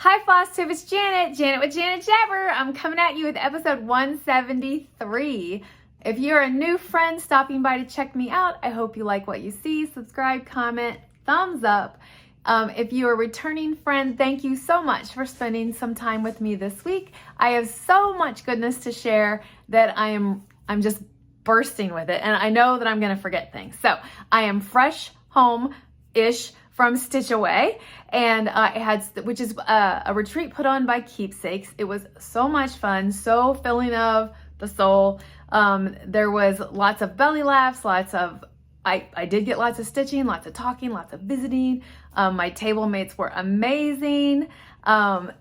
Hi Flosstube, it's Janet with Janet Jabber. I'm coming at you with episode 173. If you're a new friend stopping by to check me out, I hope you like what you see. Subscribe, comment, thumbs up. If you're a returning friend, thank you so much for spending some time with me this week. I have so much goodness to share that I'm just bursting with it, and I know that I'm gonna forget things. So I am fresh home-ish from Stitch Away, and which is a retreat put on by Keepsakes. It was so much fun, so filling of the soul. There was lots of belly laughs, I did get lots of stitching, lots of talking, lots of visiting. My table mates were amazing. And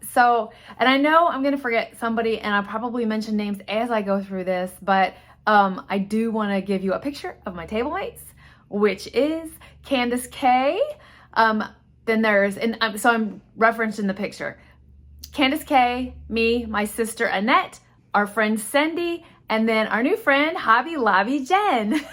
I know I'm gonna forget somebody, and I'll probably mention names as I go through this, but I do wanna give you a picture of my table mates, which is Candace K. Then there's, so I'm referenced in the picture, Candace K, me, my sister Annette, our friend Cindy, and then our new friend Hobby Lobby Jen.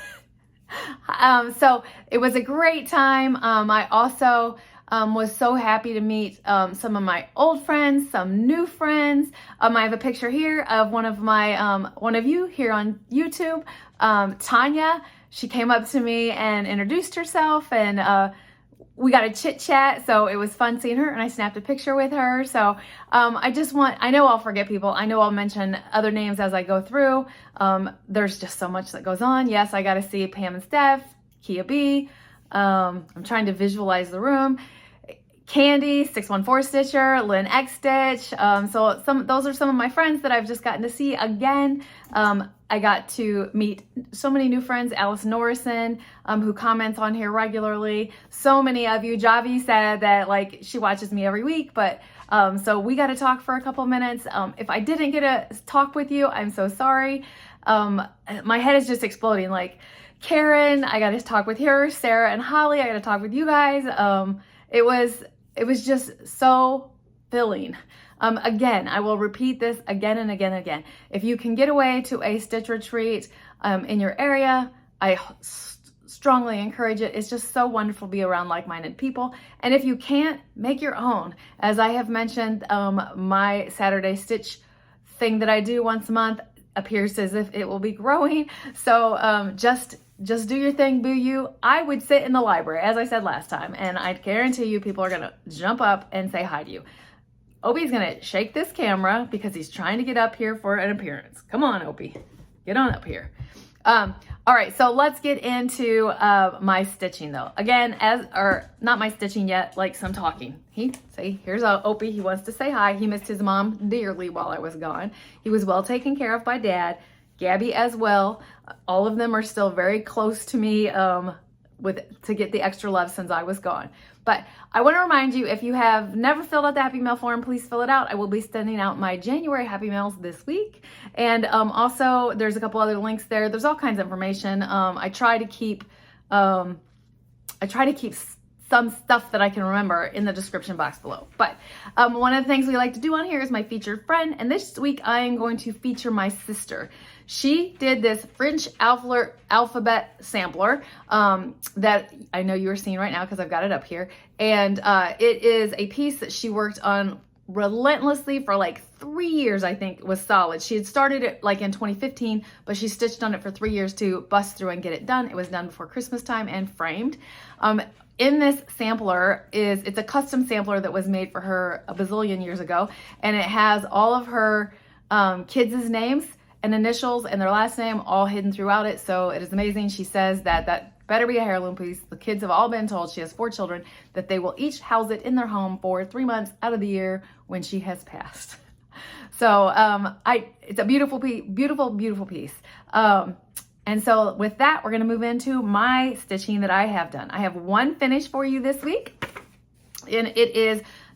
So it was a great time. I also was so happy to meet some of my old friends, some new friends. I have a picture here of one of you here on YouTube, Tanya. She came up to me and introduced herself, and we got a chit chat, so it was fun seeing her, and I snapped a picture with her. So I know I'll forget people. I know I'll mention other names as I go through. There's just so much that goes on. Yes, I got to see Pam and Steph, Kia B. I'm trying to visualize the room. Candy, 614 Stitcher, Lynn X Stitch. So those are some of my friends that I've just gotten to see again. I got to meet so many new friends, Allison Norrison, who comments on here regularly. So many of you. Javi said that like she watches me every week, but so we got to talk for a couple minutes. If I didn't get to talk with you, I'm so sorry. My head is just exploding. Like Karen, I got to talk with her. Sarah and Holly, I got to talk with you guys. It was just so filling. Again, I will repeat this again and again and again. If you can get away to a Stitch retreat in your area, I strongly encourage it. It's just so wonderful to be around like-minded people. And if you can't, make your own. As I have mentioned, my Saturday Stitch thing that I do once a month appears as if it will be growing. So just do your thing, boo you. I would sit in the library, as I said last time, and I guarantee you people are gonna jump up and say hi to you. Opie's gonna shake this camera because he's trying to get up here for an appearance. Come on, Opie, get on up here. All right, so let's get into my stitching though. Again, not my stitching yet, like some talking. Here's Opie, he wants to say hi. He missed his mom dearly while I was gone. He was well taken care of by Dad. Gabby as well. All of them are still very close to me to get the extra love since I was gone. But I want to remind you, if you have never filled out the Happy Mail form, please fill it out. I will be sending out my January Happy Mails this week. And also, there's a couple other links there. There's all kinds of information. I try to keep some stuff that I can remember in the description box below. But one of the things we like to do on here is my featured friend. And this week I am going to feature my sister. She did this French alphabet sampler that I know you are seeing right now because I've got it up here. And it is a piece that she worked on relentlessly for like 3 years, I think was solid. She had started it like in 2015, but she stitched on it for 3 years to bust through and get it done. It was done before Christmas time and framed. In this sampler it's a custom sampler that was made for her a bazillion years ago, and it has all of her kids' names and initials and their last name all hidden throughout it. So it is amazing. She says that better be a heirloom piece. The kids have all been told, she has 4 children, that they will each house it in their home for 3 months out of the year when she has passed. So it's a beautiful piece, beautiful piece. And so with that, we're gonna move into my stitching that I have done. I have one finish for you this week, and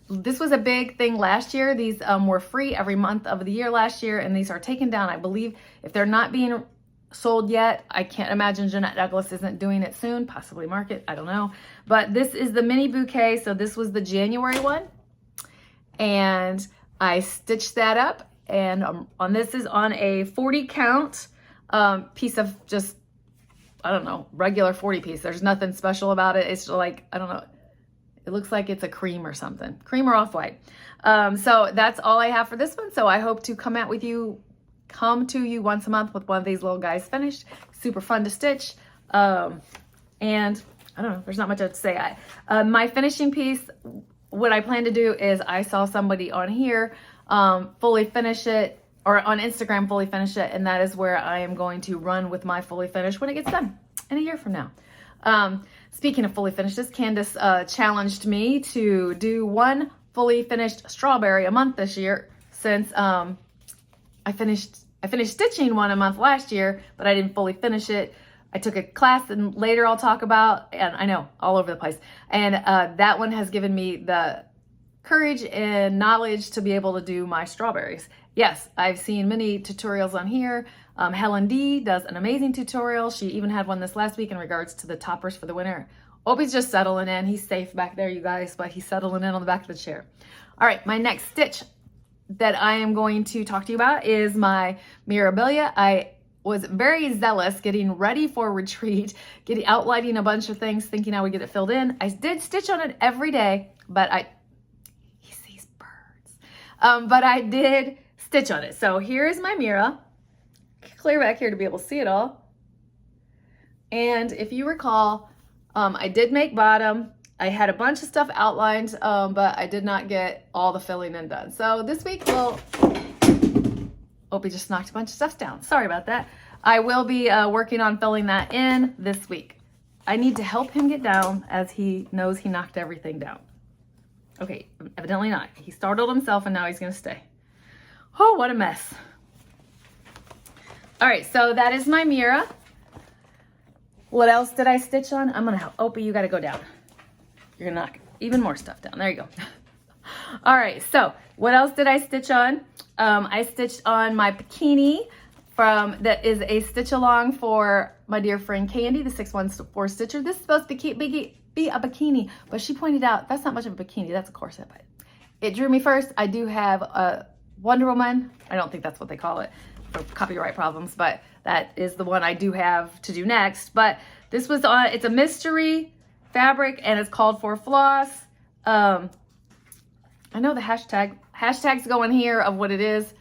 this was a big thing last year. These were free every month of the year last year, and these are taken down, I believe. If they're not being sold yet, I can't imagine Jeanette Douglas isn't doing it soon, possibly Market, I don't know. But this is the mini bouquet, so this was the January one. And I stitched that up, and this is on a 40 count piece of just, I don't know, regular 40 piece. There's nothing special about it. It's like, I don't know, It looks like it's a cream or something, cream or off-white. So that's all I have for this one. So I hope to come to you once a month with one of these little guys finished. Super fun to stitch. And I don't know, there's not much else to say. My finishing piece, what I plan to do is I saw somebody on here fully finish it, or on Instagram fully finish it, and that is where I am going to run with my fully finished when it gets done in a year from now. Speaking of fully finishes, Candace challenged me to do one fully finished strawberry a month this year, since I finished stitching one a month last year, but I didn't fully finish it. I took a class, and later I'll talk about, and I know, all over the place. And that one has given me the courage and knowledge to be able to do my strawberries. Yes, I've seen many tutorials on here. Helen D does an amazing tutorial. She even had one this last week in regards to the toppers for the winter. Opie's just settling in. He's safe back there, you guys, but he's settling in on the back of the chair. All right, my next stitch that I am going to talk to you about is my Mirabella. I was very zealous getting ready for retreat, outlining a bunch of things, thinking I would get it filled in. I did stitch on it every day, but he sees birds. But I did stitch on it. So here is my Mira. Clear back here to be able to see it all. And if you recall, I did make bottom. I had a bunch of stuff outlined, but I did not get all the filling in done. So this week, Opie just knocked a bunch of stuff down. Sorry about that. I will be working on filling that in this week. I need to help him get down, as he knows he knocked everything down. Okay, evidently not. He startled himself and now he's gonna stay. Oh, what a mess. All right, so that is my Mira. What else did I stitch on? I'm gonna help. Opie, you gotta go down. You're gonna knock even more stuff down. There you go. All right, so what else did I stitch on? I stitched on my bikini that is a stitch along for my dear friend Candy, the 614 Stitcher. This is supposed to be a bikini, but she pointed out that's not much of a bikini, that's a corset, but it drew me first. I do have a Wonder Woman. I don't think that's what they call it for copyright problems, but that is the one I do have to do next. But this was it's a mystery fabric and it's called for floss. I know the hashtags go in here of what it is,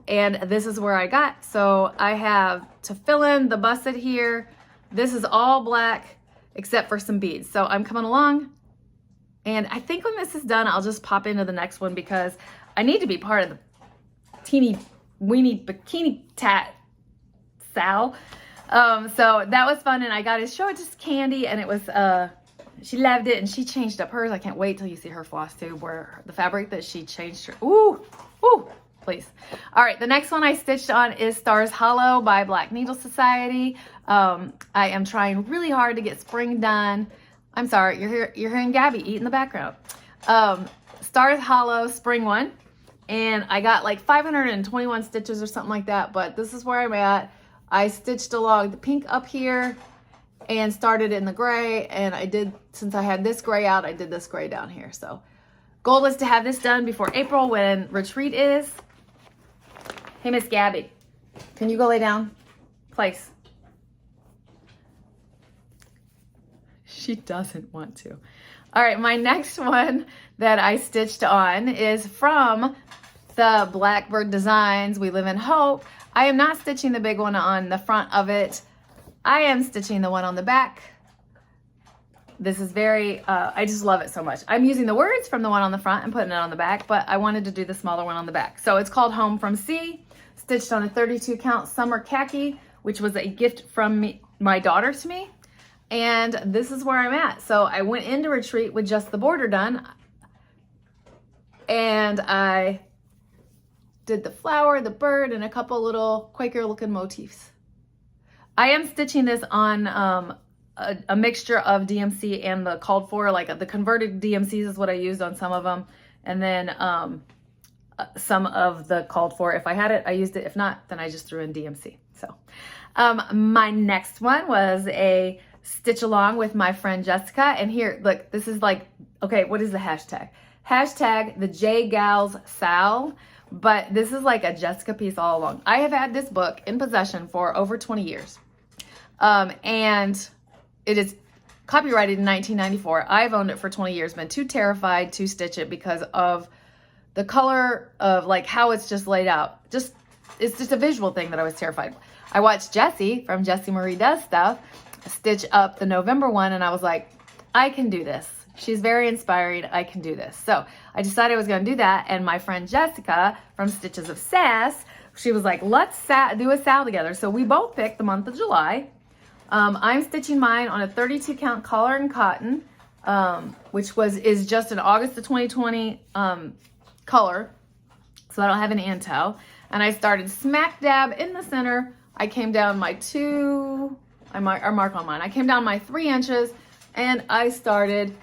and this is where I got. So I have to fill in the busset here. This is all black except for some beads. So I'm coming along, and I think when this is done, I'll just pop into the next one because I need to be part of the teeny weeny bikini tat Sal. So that was fun, and I got to show it to Candy, and it was she loved it, and she changed up hers. I can't wait till you see her floss tube, where the fabric that she changed her. Ooh, please. All right, the next one I stitched on is Stars Hollow by Black Needle Society. I am trying really hard to get spring done. I'm sorry, you're hearing Gabby eat in the background. Stars Hollow spring one, and I got like 521 stitches or something like that, but this is where I'm at. I stitched along the pink up here and started in the gray, and I did, since I had this gray out, I did this gray down here. So goal is to have this done before April when retreat is. Hey, Miss Gabby, can you go lay down? Place. She doesn't want to. All right, my next one that I stitched on is from the Blackbird Designs We Live in Hope. I am not stitching the big one on the front of it. I am stitching the one on the back. This is very, I just love it so much. I'm using the words from the one on the front and putting it on the back, but I wanted to do the smaller one on the back. So it's called Home from Sea, stitched on a 32 count summer khaki, which was a gift from my daughter to me. And this is where I'm at. So I went into retreat with just the border done, and I did the flower, the bird, and a couple little Quaker looking motifs. I am stitching this on a mixture of DMC and the called for, like the converted DMCs is what I used on some of them. And then some of the called for, if I had it, I used it. If not, then I just threw in DMC. So my next one was a stitch along with my friend Jessica. And here, look, this is like, okay, what is the hashtag? Hashtag the J Gals Sal. But this is like a Jessica piece all along. I have had this book in possession for over 20 years. And it is copyrighted in 1994. I've owned it for 20 years, been too terrified to stitch it because of the color of like how it's just laid out. It's just a visual thing that I was terrified. I watched Jessie from Jessie Marie Does Stuff stitch up the November one, and I was like, I can do this. She's very inspiring. I can do this. So I decided I was going to do that. And my friend Jessica from Stitches of Sass, she was like, let's do a sal together. So we both picked the month of July. I'm stitching mine on a 32 count collar and cotton, which is just an August of 2020 color. So I don't have an intel. And I started smack dab in the center. I came down my mark on mine. I came down my 3 inches and I started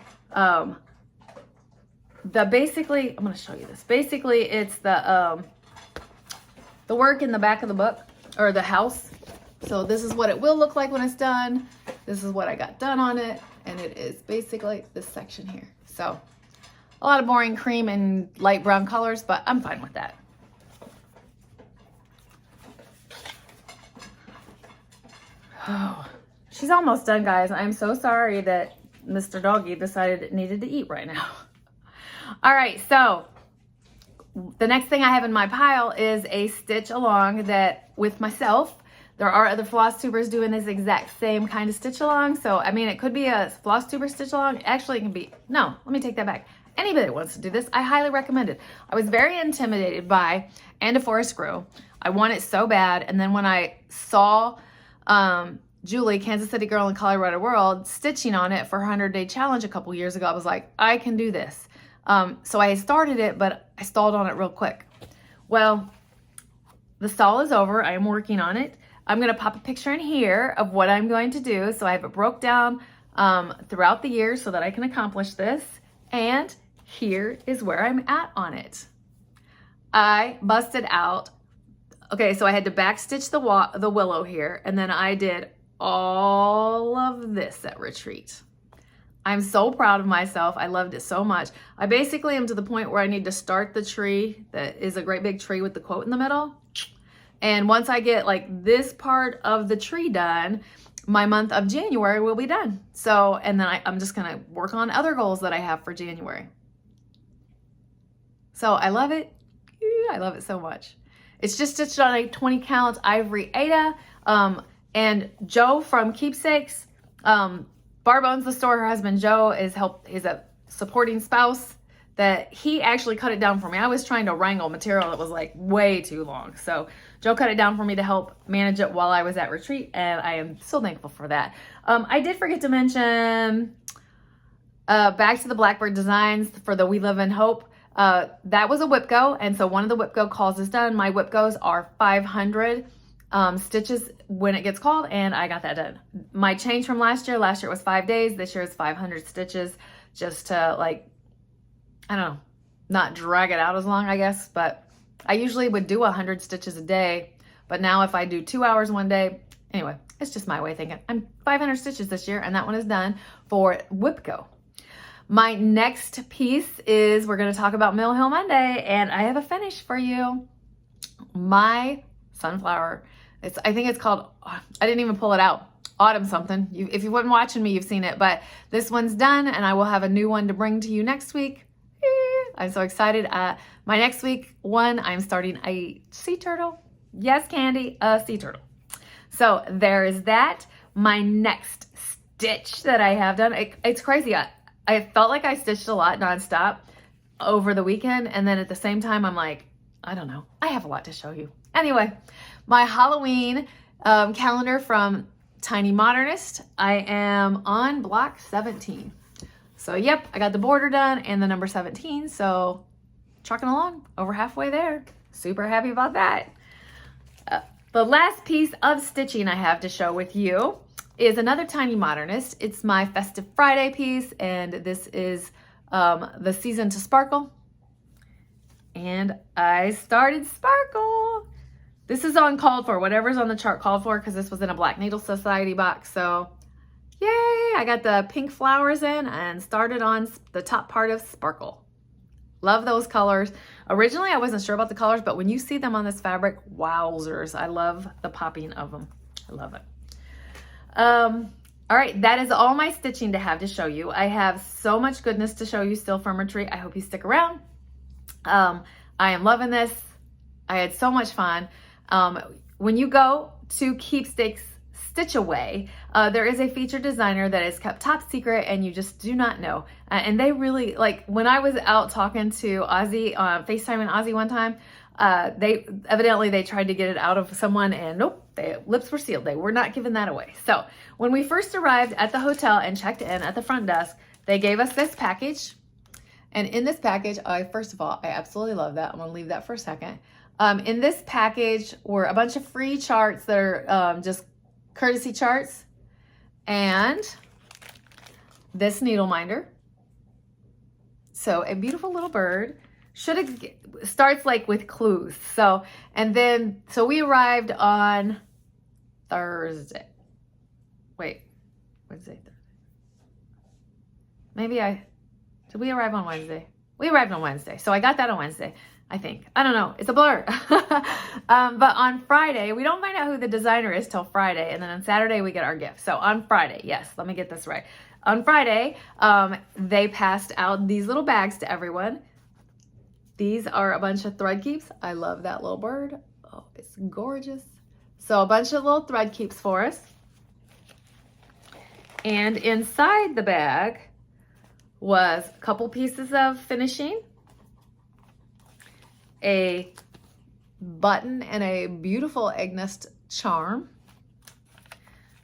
basically, I'm going to show you this. Basically, it's the work in the back of the book or the house. So this is what it will look like when it's done. This is what I got done on it. And it is basically this section here. So a lot of boring cream and light brown colors, but I'm fine with that. Oh, she's almost done, guys. I'm so sorry that Mr. Doggy decided it needed to eat right now. All right, so the next thing I have in my pile is a stitch along that with myself. There are other floss tubers doing this exact same kind of stitch along. So, I mean, it could be a floss tuber stitch along. Actually, it can be, no, let me take that back. Anybody that wants to do this, I highly recommend it. I was very intimidated by And a Forest Screw. I want it so bad. And then when I saw Julie, Kansas City girl in Colorado World, stitching on it for her 100-day challenge a couple years ago, I was like, I can do this. So I started it, but I stalled on it real quick. Well, the stall is over. I am working on it. I'm going to pop a picture in here of what I'm going to do. So I have it broke down throughout the year so that I can accomplish this. And here is where I'm at on it. I busted out. Okay, so I had to backstitch the willow here, and then I did all of this at retreat. I'm so proud of myself. I loved it so much. I basically am to the point where I need to start the tree that is a great big tree with the quote in the middle. And once I get like this part of the tree done, my month of January will be done. So, and then I'm just gonna work on other goals that I have for January. So I love it. I love it so much. It's just stitched on a 20 count ivory Ada. And Joe from Keepsakes, Barb owns the store. Her husband Joe is a supporting spouse that he actually cut it down for me. I was trying to wrangle material that was like way too long. So Joe cut it down for me to help manage it while I was at retreat, and I am so thankful for that. I did forget to mention back to the Blackbird designs for the We Live in Hope. That was a whip go, and so one of the whip go calls is done. My whip goes are 500 stitches when it gets called, and I got that done. My change from last year it was 5 days. This year is 500 stitches, just to like, I don't know, not drag it out as long, I guess. But I usually would do 100 stitches a day, but now if I do 2 hours one day, anyway, it's just my way of thinking. I'm 500 stitches this year, and that one is done for whip go. My next piece is, we're going to talk about Mill Hill Monday, and I have a finish for you. My sunflower, I think it's called, I didn't even pull it out, Autumn something. If you've been watching me, you've seen it, but this one's done, and I will have a new one to bring to you next week. I'm so excited. My next week one, I'm starting a sea turtle. Yes, Candy, a sea turtle. So there is that. My next stitch that I have done, it's crazy. I felt like I stitched a lot nonstop over the weekend, and then at the same time, I'm like, I don't know. I have a lot to show you. Anyway, my Halloween calendar from Tiny Modernist. I am on block 17. So yep, I got the border done and the number 17. So trucking along, over halfway there. Super happy about that. The last piece of stitching I have to show with you is another Tiny Modernist. It's my Festive Friday piece, and this is the Season to Sparkle. And I started Sparkle. This is on called for, whatever's on the chart called for, because this was in a Black Needle Society box. So yay, I got the pink flowers in and started on the top part of Sparkle. Love those colors. Originally, I wasn't sure about the colors, but when you see them on this fabric, wowzers. I love the popping of them. I love it. All right, that is all my stitching to have to show you. I have so much goodness to show you still from retreat. I hope you stick around. I am loving this. I had so much fun. When you go to Keepsakes Stitch Away, there is a featured designer that is kept top secret and you just do not know. And they really, like when I was out talking to Ozzy, FaceTiming Ozzy one time, they tried to get it out of someone and nope, their lips were sealed. They were not giving that away. So when we first arrived at the hotel and checked in at the front desk, they gave us this package. And in this package, first of all, I absolutely love that. I'm gonna leave that for a second. In this package were a bunch of free charts that are just courtesy charts and this needle minder. So a beautiful little bird. Starts like with clues. So we arrived on Thursday. Wait, Wednesday, Thursday. Did we arrive on Wednesday? We arrived on Wednesday. So I got that on Wednesday, I think. I don't know. It's a blur. But on Friday, we don't find out who the designer is till Friday. And then on Saturday, we get our gift. So on Friday, yes, let me get this right. On Friday, they passed out these little bags to everyone. These are a bunch of thread keeps. I love that little bird. Oh, it's gorgeous. So a bunch of little thread keeps for us. And inside the bag was a couple pieces of finishing, a button, and a beautiful egg nest charm.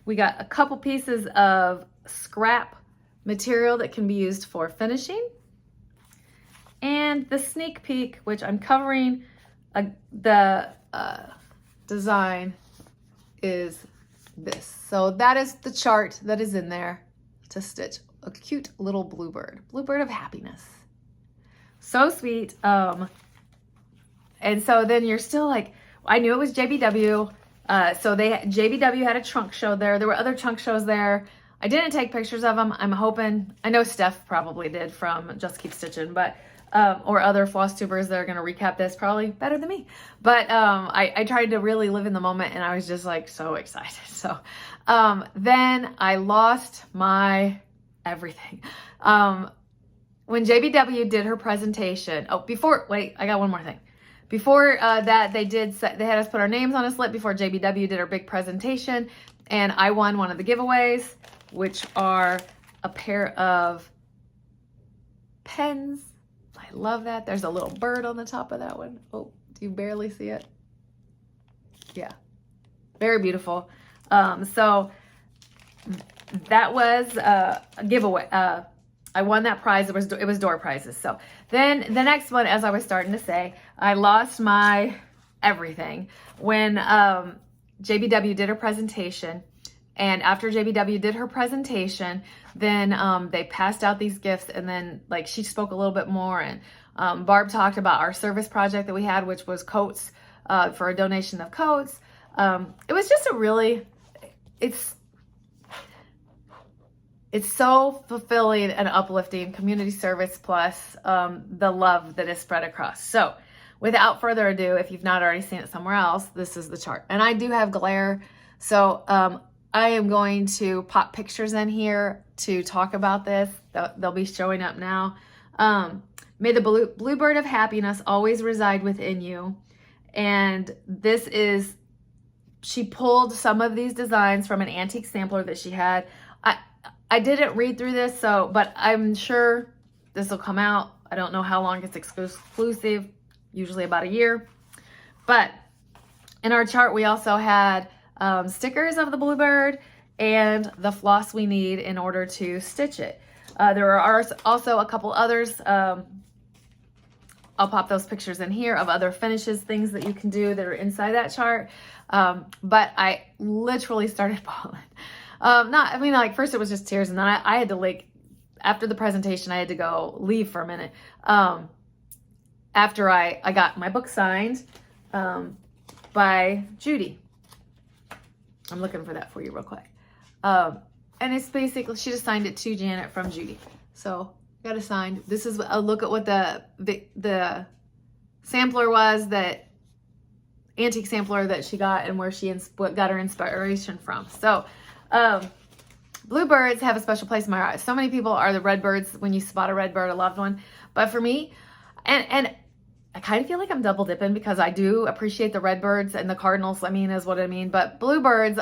We got a couple pieces of scrap material that can be used for finishing. And the sneak peek, which I'm covering the design, is this. So that is the chart that is in there to stitch a cute little bluebird. Bluebird of happiness. So sweet. And so then you're still like, I knew it was JBW. So JBW had a trunk show there. There were other trunk shows there. I didn't take pictures of them. I'm hoping, I know Steph probably did from Just Keep Stitching, but or other floss tubers that are going to recap this probably better than me. But I tried to really live in the moment and I was just like so excited. So then I lost my everything. When JBW did her presentation, wait, I got one more thing. Before that, they had us put our names on a slip before JBW did her big presentation, and I won one of the giveaways, which are a pair of pens. I love that. There's a little bird on the top of that one. Oh, do you barely see it? Yeah, very beautiful. So that was a giveaway. I won that prize. It was door prizes. So then the next one, as I was starting to say, I lost my everything when JBW did her presentation. And after JBW did her presentation, then they passed out these gifts, and then like she spoke a little bit more, and Barb talked about our service project that we had, which was coats, for a donation of coats. It was just it's so fulfilling and uplifting, community service plus the love that is spread across. So without further ado, if you've not already seen it somewhere else, this is the chart. And I do have glare, so I am going to pop pictures in here to talk about this. They'll be showing up now. May the bluebird of happiness always reside within you. And this is, she pulled some of these designs from an antique sampler that she had. I didn't read through this, but I'm sure this will come out. I don't know how long it's exclusive, usually about a year. But in our chart, we also had stickers of the bluebird and the floss we need in order to stitch it. There are also a couple others. I'll pop those pictures in here of other finishes, things that you can do that are inside that chart. But I literally started bawling. First it was just tears, and then I had to, after the presentation, I had to go leave for a minute. After I got my book signed by Judy. I'm looking for that for you real quick. And it's basically, she just signed it to Janet from Judy. So got it signed. This is a look at what the sampler was, that antique sampler that she got, and where she got her inspiration from. So Bluebirds have a special place in my heart. So many people are the redbirds when you spot a redbird, a loved one. But for me, and I kind of feel like I'm double dipping because I do appreciate the redbirds and the cardinals, I mean, is what I mean. But bluebirds,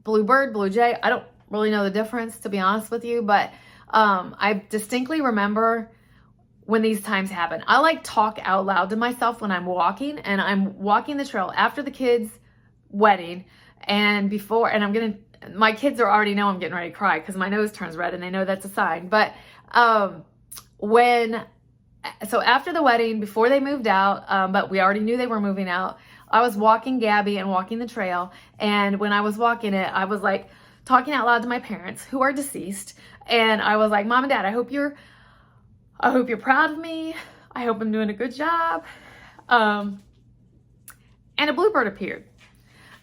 bluebird, blue jay, I don't really know the difference, to be honest with you. But I distinctly remember when these times happen. I like talk out loud to myself when I'm walking, and I'm walking the trail after the kids' wedding and before, and my kids are already know I'm getting ready to cry because my nose turns red and they know that's a sign. But so after the wedding, before they moved out, but we already knew they were moving out, I was walking Gabby and walking the trail. And when I was walking it, I was like talking out loud to my parents who are deceased. And I was like, Mom and Dad, I hope you're proud of me. I hope I'm doing a good job. And a bluebird appeared.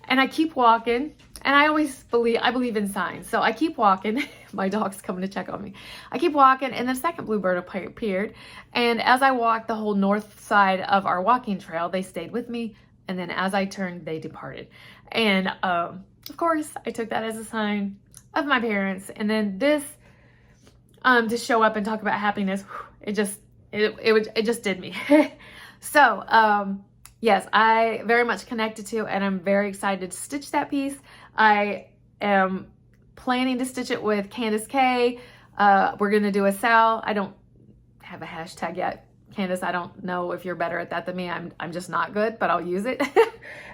And I keep walking. And I believe in signs. So I keep walking. My dog's coming to check on me. I keep walking, and the second bluebird appeared. And as I walked the whole north side of our walking trail, they stayed with me. And then as I turned, they departed. And of course, I took that as a sign of my parents. And then this, to show up and talk about happiness, it just did me. So, yes, I very much connected to, and I'm very excited to stitch that piece. I am planning to stitch it with Candace K. We're going to do a Sal. I don't have a hashtag yet. Candace, I don't know if you're better at that than me. I'm just not good, but I'll use it.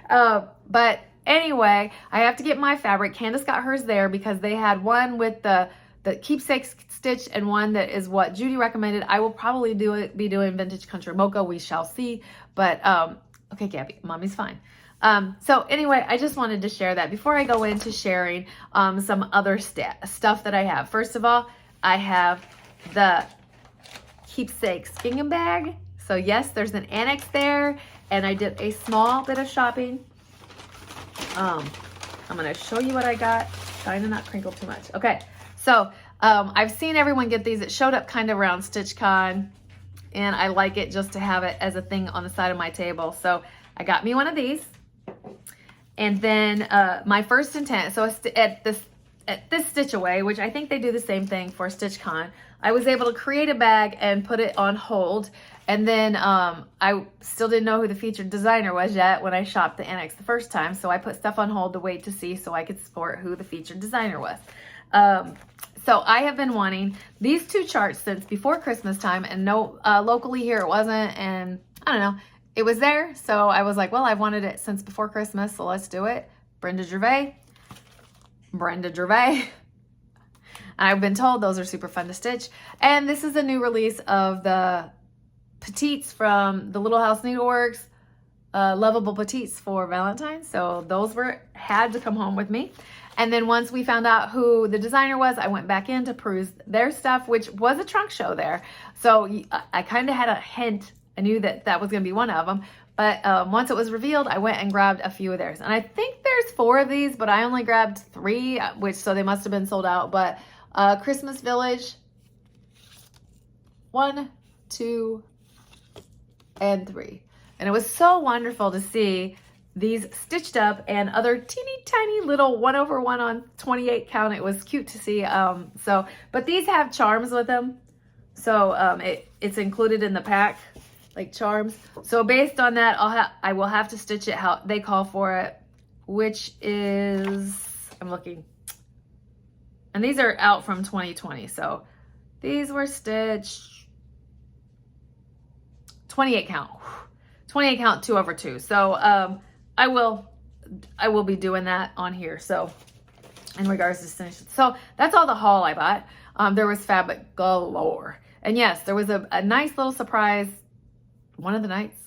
But anyway, I have to get my fabric. Candace got hers there because they had one with the Keepsakes stitch and one that is what Judy recommended. I will probably be doing Vintage Country Mocha. We shall see. But okay, Gabby, Mommy's fine. So anyway, I just wanted to share that before I go into sharing some other stuff that I have. First of all, I have the Keepsakes gingham bag. So yes, there's an annex there, and I did a small bit of shopping. I'm going to show you what I got. Trying to not crinkle too much. Okay, so I've seen everyone get these. It showed up kind of around StitchCon, and I like it just to have it as a thing on the side of my table. So I got me one of these. And then my first intent, so at this Stitch Away, which I think they do the same thing for StitchCon, I was able to create a bag and put it on hold. And then I still didn't know who the featured designer was yet when I shopped the annex the first time. So I put stuff on hold to wait to see so I could support who the featured designer was. So I have been wanting these two charts since before Christmas time, and no, locally here it wasn't, and I don't know, it was there. So I was like, well, I've wanted it since before Christmas, so let's do it. Brenda Gervais. I've been told those are super fun to stitch. And this is a new release of the petites from the Little House Needleworks, lovable petites for Valentine's. So those had to come home with me. And then once we found out who the designer was, I went back in to peruse their stuff, which was a trunk show there. So I kind of had a hint. I knew that was going to be one of them. But once it was revealed, I went and grabbed a few of theirs. And I think there's 4 of these, but I only grabbed 3, so they must have been sold out. But Christmas Village, 1, 2, and 3. And it was so wonderful to see these stitched up and other teeny tiny little 1/1 on 28 count. It was cute to see. But these have charms with them. So it's included in the pack, like charms. So based on that, I will have to stitch it how they call for it, which is, I'm looking. And these are out from 2020. So these were stitched 28 count. 28 count 2/2. So I will be doing that on here. So in regards to stitch. So that's all the haul I bought. There was fabric galore. And yes, there was a nice little surprise one of the nights.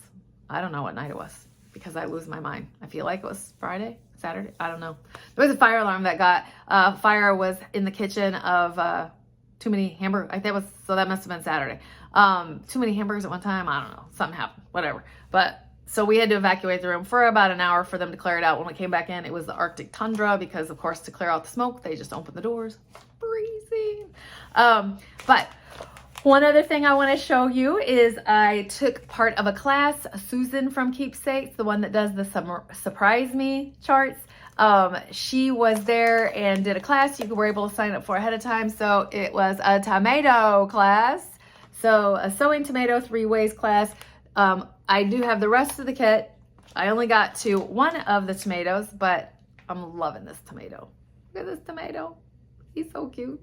I don't know what night it was because I lose my mind. I feel like it was Friday, Saturday. I don't know. There was a fire alarm that got, fire was in the kitchen of too many hamburgers. So that must have been Saturday. Too many hamburgers at one time. I don't know. Something happened, whatever. But so we had to evacuate the room for about an hour for them to clear it out. When we came back in, it was the Arctic tundra because of course to clear out the smoke, they just opened the doors. Freezing. But one other thing I want to show you is I took part of a class, Susan from Keepsakes, the one that does the Surprise Me charts. She was there and did a class you were able to sign up for ahead of time. So it was a tomato class. So a sewing tomato 3 ways class. I do have the rest of the kit. I only got to one of the tomatoes, but I'm loving this tomato. Look at this tomato. He's so cute.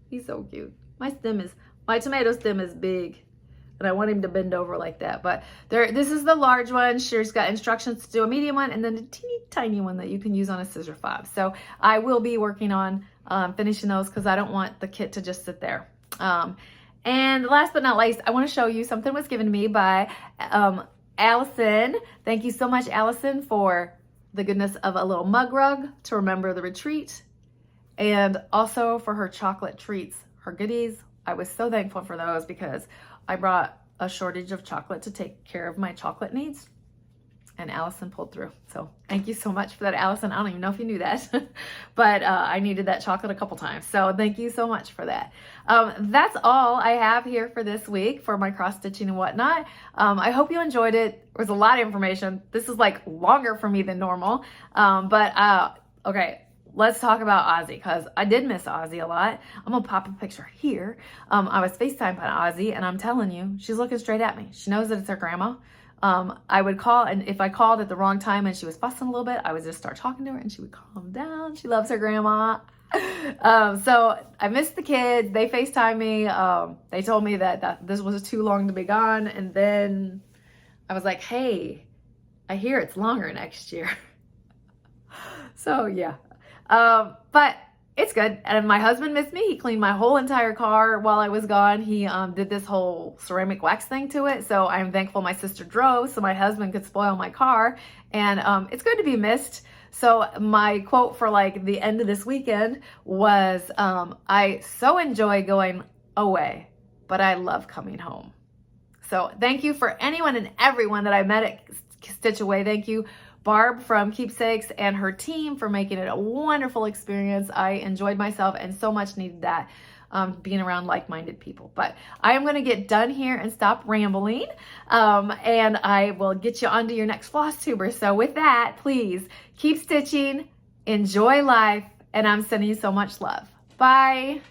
He's so cute. My tomato stem is big, and I want him to bend over like that. But this is the large one. She's got instructions to do a medium one, and then a teeny tiny one that you can use on a scissor fob. So I will be working on finishing those because I don't want the kit to just sit there. And last but not least, I want to show you something was given to me by Allison. Thank you so much, Allison, for the goodness of a little mug rug to remember the retreat, and also for her chocolate treats, her goodies. I was so thankful for those because I brought a shortage of chocolate to take care of my chocolate needs, and Allison pulled through. So thank you so much for that, Allison. I don't even know if you knew that, but I needed that chocolate a couple times. So thank you so much for that. That's all I have here for this week for my cross stitching and whatnot. I hope you enjoyed it. There was a lot of information. This is like longer for me than normal. Okay, let's talk about Ozzy because I did miss Ozzy a lot. I'm gonna pop a picture here. I was FaceTiming Ozzy, and I'm telling you, she's looking straight at me. She knows that it's her grandma. I would call, and if I called at the wrong time and she was fussing a little bit, I would just start talking to her and she would calm down. She loves her grandma. So I missed the kids. They FaceTimed me. They told me that this was too long to be gone. And then I was like, hey, I hear it's longer next year. So yeah. But it's good. And my husband missed me. He cleaned my whole entire car while I was gone. He did this whole ceramic wax thing to it. So I'm thankful my sister drove so my husband could spoil my car. And it's good to be missed. So my quote for like the end of this weekend was, I so enjoy going away, but I love coming home. So thank you for anyone and everyone that I met at Stitch Away. Thank you, Barb from Keepsakes and her team, for making it a wonderful experience. I enjoyed myself and so much needed that, being around like-minded people. But I am going to get done here and stop rambling, and I will get you onto your next Flosstuber. So with that, please keep stitching, enjoy life, and I'm sending you so much love. Bye.